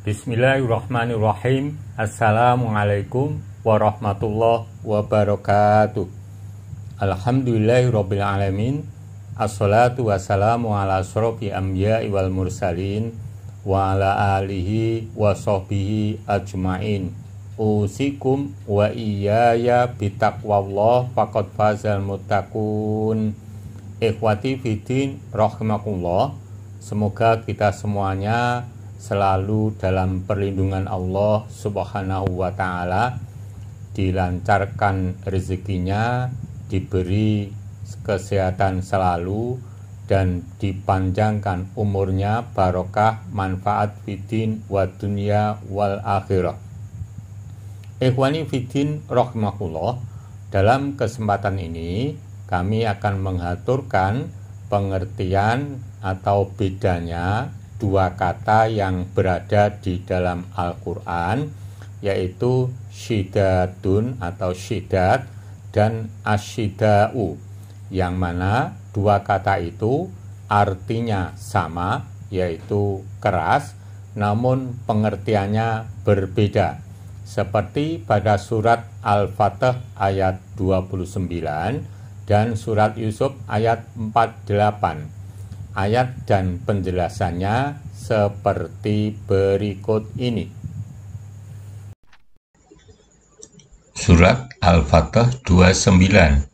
Bismillahirrahmanirrahim. Assalamualaikum warahmatullahi wabarakatuh. Alhamdulillahirrabbilalamin. Assalatu wassalamu ala asrofi anbiya'i wal mursalin wa ala alihi wa sahbihi ajma'in. Usikum wa iyaya bitaqwallah faqad fazal muttaqun. Ikhwati fiddin rahimakumullah. Semoga kita semuanya selalu dalam perlindungan Allah Subhanahu wa ta'ala, dilancarkan rezekinya, diberi kesehatan selalu, dan dipanjangkan umurnya, barokah, manfaat fiddin wa dunya wal akhirah. Ikhwani fiddin rahimakumullah, dalam kesempatan ini kami akan mengaturkan pengertian atau bedanya dua kata yang berada di dalam Al-Quran, yaitu syidatun atau syidat dan asyida'u, yang mana dua kata itu artinya sama, yaitu keras, namun pengertiannya berbeda. Seperti pada surat Al-Fatah ayat 29 dan surat Yusuf ayat 48. Ayat dan penjelasannya seperti berikut ini. Surat Al-Fatah 29.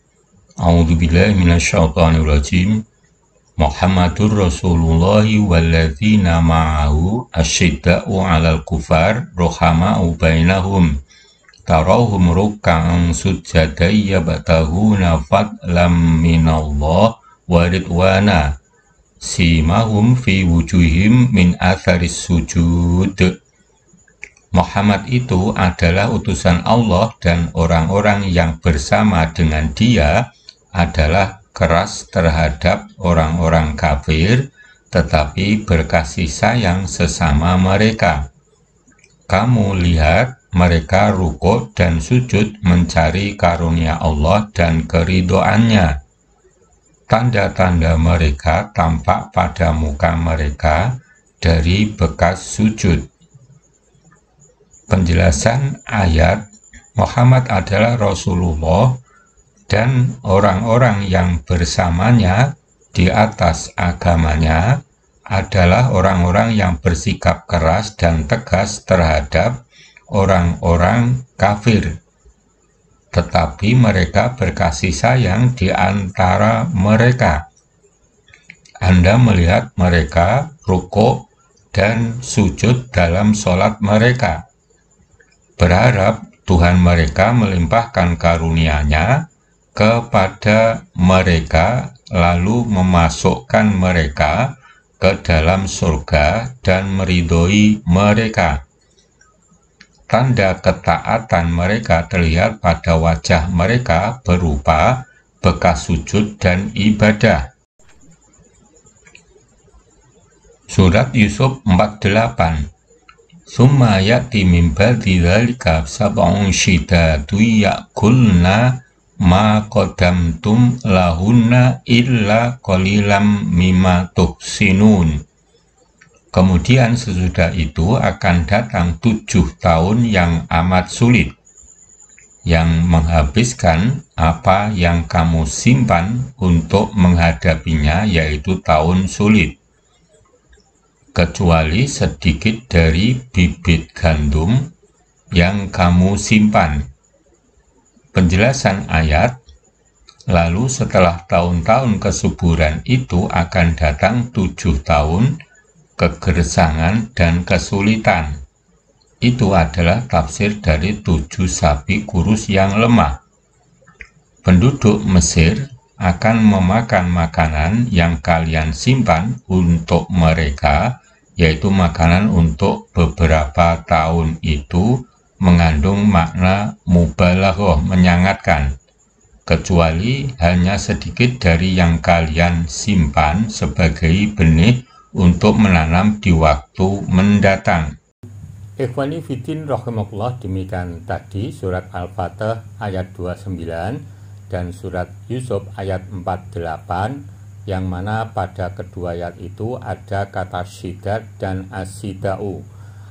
A'udzubillahi minasyaitonirrajim. Muhammadur Rasulullah walladzina ma'ahu asyidda'u 'alal kufar rahama'u bainahum. Tarahum ruk'an sujada yabtaghuna fadlam minallah wa ridwana. Simahum fi wujuhim min atharis sujud. Muhammad itu adalah utusan Allah dan orang-orang yang bersama dengan dia adalah keras terhadap orang-orang kafir, tetapi berkasih sayang sesama mereka. Kamu lihat mereka rukuk dan sujud mencari karunia Allah dan keridhoannya. Tanda-tanda mereka tampak pada muka mereka dari bekas sujud. Penjelasan ayat: Muhammad adalah Rasulullah dan orang-orang yang bersamanya di atas agamanya adalah orang-orang yang bersikap keras dan tegas terhadap orang-orang kafir. Tetapi mereka berkasih sayang di antara mereka. Anda melihat mereka rukuk dan sujud dalam sholat mereka, berharap Tuhan mereka melimpahkan karunia-Nya kepada mereka, lalu memasukkan mereka ke dalam surga dan meridhoi mereka. Tanda ketaatan mereka terlihat pada wajah mereka berupa bekas sujud dan ibadah. Surat Yusuf 48. Summa ya'ti min ba'di dzalika sab'un syidatu ya'kulna ma qaddamtum lahunna illa qalilam mimma tuhsinun. Kemudian sesudah itu akan datang 7 tahun yang amat sulit, yang menghabiskan apa yang kamu simpan untuk menghadapinya, yaitu tahun sulit, kecuali sedikit dari bibit gandum yang kamu simpan. Penjelasan ayat: lalu setelah tahun-tahun kesuburan itu akan datang 7 tahun kegersangan dan kesulitan. Itu adalah tafsir dari 7 sapi kurus yang lemah. Penduduk Mesir akan memakan makanan yang kalian simpan untuk mereka, yaitu makanan untuk beberapa tahun. Itu mengandung makna mubalaghah, menyangatkan, kecuali hanya sedikit dari yang kalian simpan sebagai benih untuk menanam di waktu mendatang. Ikhwani fiddin rahimakumullah, demikian tadi surat Al-Fatah ayat 29 dan surat Yusuf ayat 48, yang mana pada kedua ayat itu ada kata syidat dan asyida'u.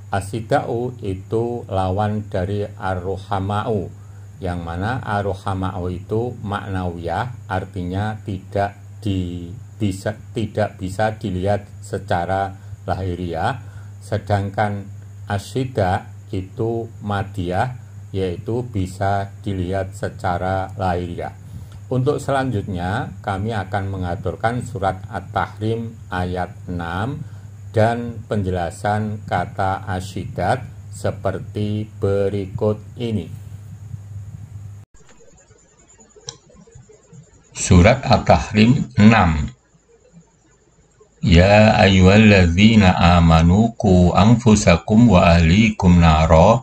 Asyida'u itu lawan dari ar-ruhama'u, yang mana ar-ruhama'u itu maknawiyah, artinya tidak bisa dilihat secara lahiriah, sedangkan asyida itu madiyah, yaitu bisa dilihat secara lahiriah. Untuk selanjutnya kami akan mengaturkan surat At-Tahrim ayat 6 dan penjelasan kata asyidat seperti berikut ini. Surat At-Tahrim 6. Ya ayyuhalladzina amanu qu anfusakum wa ahlikum nara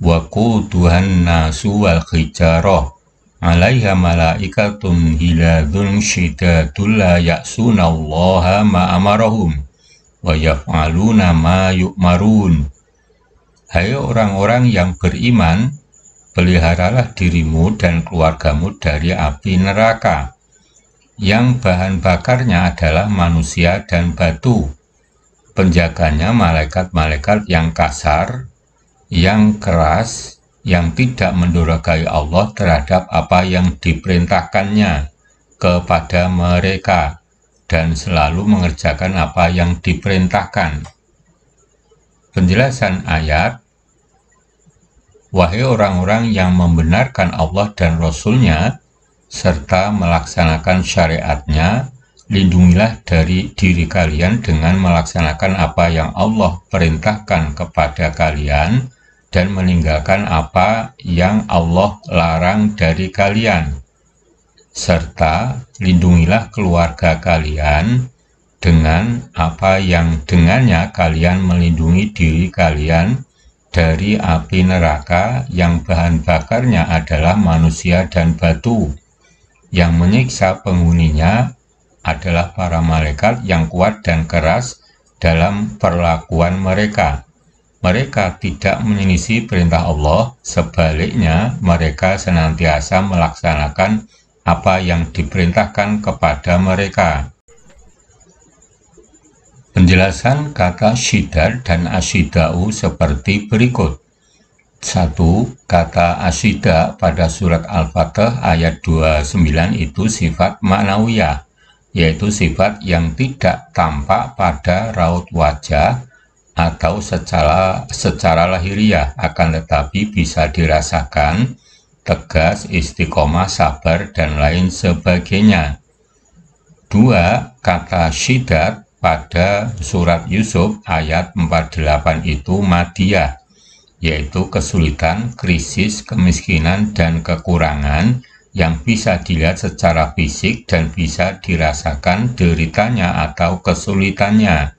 wa quduhan nasu wal hijarah 'alaiha malaikatun hiladun syidadul la ya'sunallaha ma amarahum wa yaf'aluna ma yu'marun. Hai orang-orang yang beriman, peliharalah dirimu dan keluargamu dari api neraka, yang bahan bakarnya adalah manusia dan batu. Penjaganya malaikat-malaikat yang kasar, yang keras, yang tidak mendurhakai Allah terhadap apa yang diperintahkannya kepada mereka, dan selalu mengerjakan apa yang diperintahkan. Penjelasan ayat: wahai orang-orang yang membenarkan Allah dan Rasul-Nya, serta melaksanakan syariatnya, lindungilah dari diri kalian dengan melaksanakan apa yang Allah perintahkan kepada kalian, dan meninggalkan apa yang Allah larang dari kalian. Serta lindungilah keluarga kalian dengan apa yang dengannya kalian melindungi diri kalian dari api neraka yang bahan bakarnya adalah manusia dan batu. Yang menyiksa penghuninya adalah para malaikat yang kuat dan keras dalam perlakuan mereka. Mereka tidak menyelisih perintah Allah, sebaliknya mereka senantiasa melaksanakan apa yang diperintahkan kepada mereka. Penjelasan kata syidad dan asyida'u seperti berikut. 1. Kata asyida pada surat Al-Fatah ayat 29 itu sifat ma'nawiyah, yaitu sifat yang tidak tampak pada raut wajah atau secara lahiriah, akan tetapi bisa dirasakan, tegas, istiqomah, sabar, dan lain sebagainya. 2. Kata syidat pada surat Yusuf ayat 48 itu madiyah, yaitu kesulitan, krisis, kemiskinan, dan kekurangan yang bisa dilihat secara fisik dan bisa dirasakan deritanya atau kesulitannya.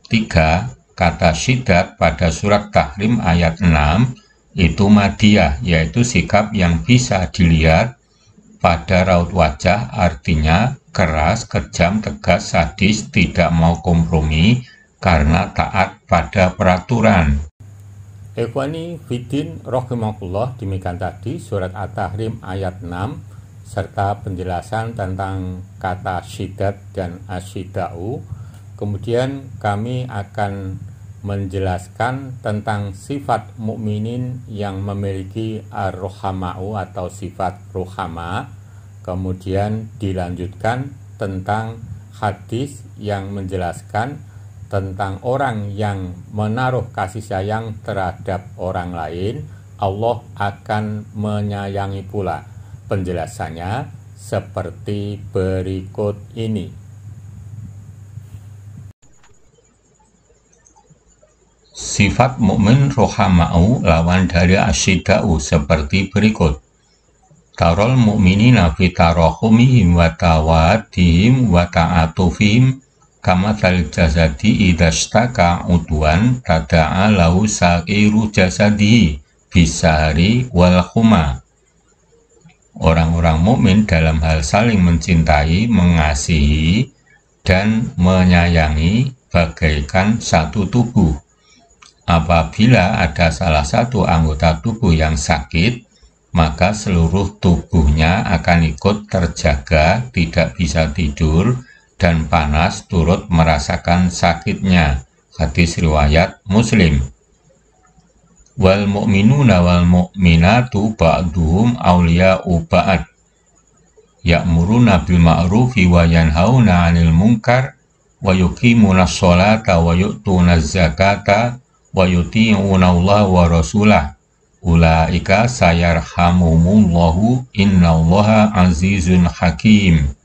3. Kata syidat pada surat Tahrim ayat 6 itu madiyah, yaitu sikap yang bisa dilihat pada raut wajah, artinya keras, kejam, tegas, sadis, tidak mau kompromi karena taat pada peraturan. Ikhwani Fiddin Rahimakumullah, demikian tadi surat At-Tahrim ayat 6 serta penjelasan tentang kata syidat dan asyida'u. Kemudian kami akan menjelaskan tentang sifat mukminin yang memiliki ar-ruhama'u atau sifat ruhama. Kemudian dilanjutkan tentang hadis yang menjelaskan tentang orang yang menaruh kasih sayang terhadap orang lain, Allah akan menyayangi pula. Penjelasannya seperti berikut ini. Sifat mukmin rohama'u lawan dari asyida'u seperti berikut. Tarol mu'minina fi tarahumihim wa tawadihim wa ta'atufihim kamathal jasadi idashtaka udwan tada'a lahu sa'iru jasadihi bisahari wal khuma. Orang-orang mukmin dalam hal saling mencintai, mengasihi, dan menyayangi bagaikan satu tubuh. Apabila ada salah satu anggota tubuh yang sakit, maka seluruh tubuhnya akan ikut terjaga, tidak bisa tidur, dan panas turut merasakan sakitnya. Hadis riwayat Muslim. wal mu'minuna wal mu'minatu ba'duhum awliya'u ba'd ya'muruna bil ma'rufi wa yanhauna 'anil munkar wa yuqimunas sholata wa yu'tunaz zakata wa yuti'una Allah wa rasulah ulaika sayarhamumullahu innallaha azizun hakim.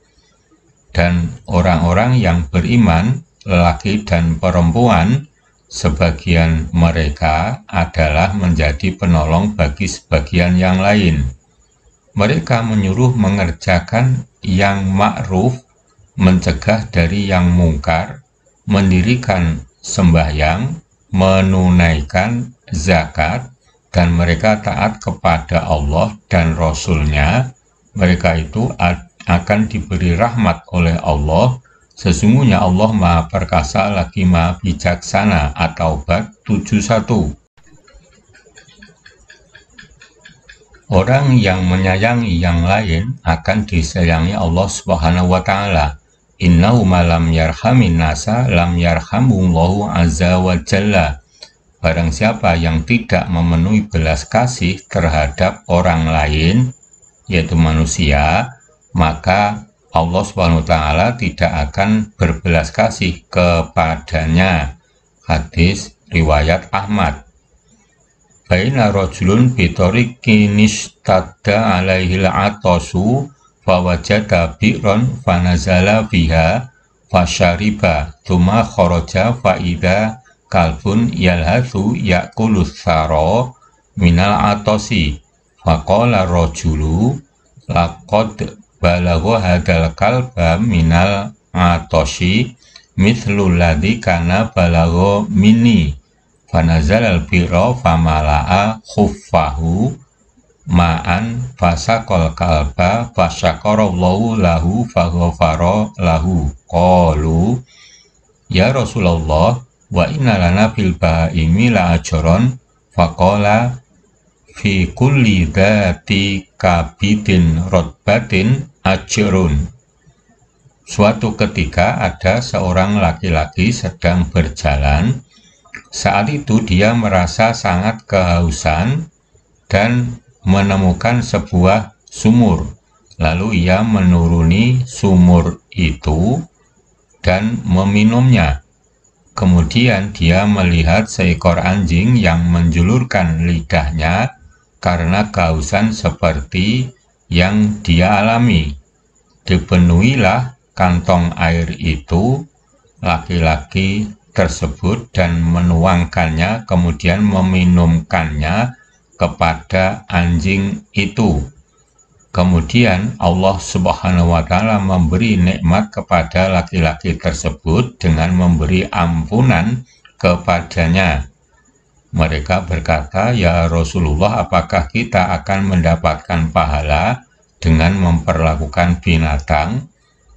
Dan orang-orang yang beriman, lelaki dan perempuan, sebagian mereka adalah menjadi penolong bagi sebagian yang lain. Mereka menyuruh mengerjakan yang ma'ruf, mencegah dari yang mungkar, mendirikan sembahyang, menunaikan zakat, dan mereka taat kepada Allah dan Rasul-Nya. Mereka itu akan diberi rahmat oleh Allah. Sesungguhnya Allah Maha Perkasa lagi Maha Bijaksana. At-Taubah 71. Orang yang menyayangi yang lain akan disayangi Allah Subhanahu wa Ta'ala. Innahu lam yarhamin nasa lam yarhamullahu azza wa jalla. Barang siapa yang tidak memenuhi belas kasih terhadap orang lain, yaitu manusia, maka Allah Subhanahu wa Ta'ala tidak akan berbelas kasih kepadanya. Hadis riwayat Ahmad. Baina rajulun bitariqin ishtadda alaihil atasu fawajada bi'ran fanazala biha fashariba thumma kharaja faida kalbun yalhathu ya'kulus thara minal atasi faqala rajulu laqad balagha hadal kalba minal atoshi mithlul ladzi kana balagha minni fanazalal bira famala'a khuffahu ma'an fasaqal kalba fasyakarallahu lahu faghfara lahu. Qalu ya Rasulullah wa inna lana fil bahaimi la ajron faqala fi kulli dzati kabidin rotbatin ajrun. Suatu ketika ada seorang laki-laki sedang berjalan. Saat itu dia merasa sangat kehausan dan menemukan sebuah sumur. Lalu ia menuruni sumur itu dan meminumnya. Kemudian dia melihat seekor anjing yang menjulurkan lidahnya karena kehausan seperti yang dia alami. Dipenuhilah kantong air itu laki-laki tersebut dan menuangkannya, kemudian meminumkannya kepada anjing itu. Kemudian Allah Subhanahu wa Ta'ala memberi nikmat kepada laki-laki tersebut dengan memberi ampunan kepadanya. Mereka berkata, ya Rasulullah, apakah kita akan mendapatkan pahala dengan memperlakukan binatang?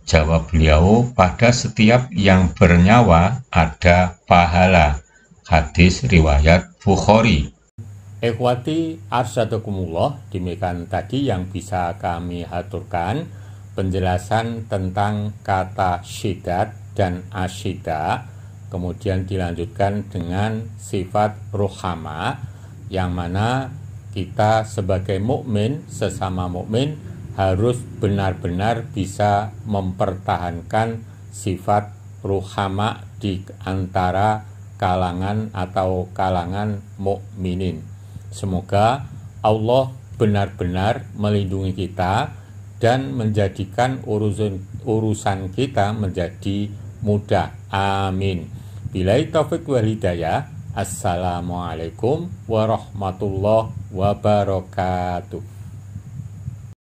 Jawab beliau, pada setiap yang bernyawa ada pahala. Hadis riwayat Bukhari. Ikhwati arsyadukumullah, demikian tadi yang bisa kami haturkan penjelasan tentang kata syidat dan asyida, kemudian dilanjutkan dengan sifat ruhama, yang mana kita sebagai mukmin, sesama mukmin, harus benar-benar bisa mempertahankan sifat ruhama di antara kalangan atau kalangan mukminin. Semoga Allah benar-benar melindungi kita dan menjadikan urusan kita menjadi mudah. Amin. Billahi taufiq wal hidayah. Assalamualaikum warahmatullahi wabarakatuh.